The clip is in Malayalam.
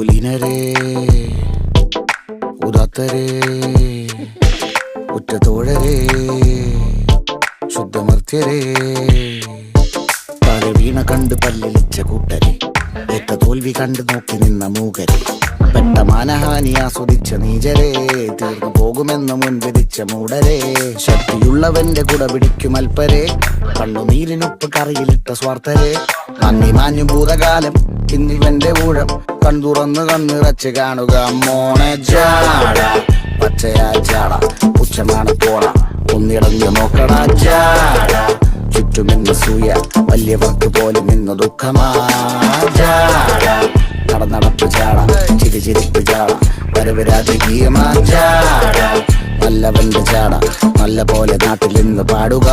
കുലീനരേ ഉദാത്തരേ ഉറ്റതോഴരേ ശുദ്ധമർത്യരേ താഴെ വീണ കണ്ട് പല്ലിളിച്ച കൂട്ടരെ ഏറ്റ തോൽവി കണ്ട് നോക്കി നിന്ന മൂകരെ പെട്ട മാനഹാനി ആസ്വദിച്ച നീചരെ തീർന്നു പോകുമെന്ന് മുൻവിധിച്ച മൂടരെ ശക്തിയുള്ളവന്റെ കുട പിടിക്കും അൽപ്പരെ കണ്ണുനീരിനൊപ്പ് കറിയിലിട്ട സ്വാർത്ഥരെ നന്ദി മാഞ്ഞു ഭൂതകാലം ഇന്നിവന്റെ ഊഴം കൺതുറന്ന് കണ്ണിറച്ച് കാണുക മോണെ ജാട പച്ചയാ ജാട പുച്ഛമാണ് പോണ ഒന്നിടഞ്ഞു നോക്കണ ജാട ചുറ്റുമിന്ന് സൂയ വലിയവർക്ക് പോലും ഇന്ന് ദുഃഖമാ ജാട നടപ്പ് ചാട ചിരിച്ചിരിപ്പ് ചാട വരവരാജകീയമാ ചാട നല്ലവന്റെ ചാട നല്ല പോലെ നാട്ടിൽ നിന്ന് പാടുക.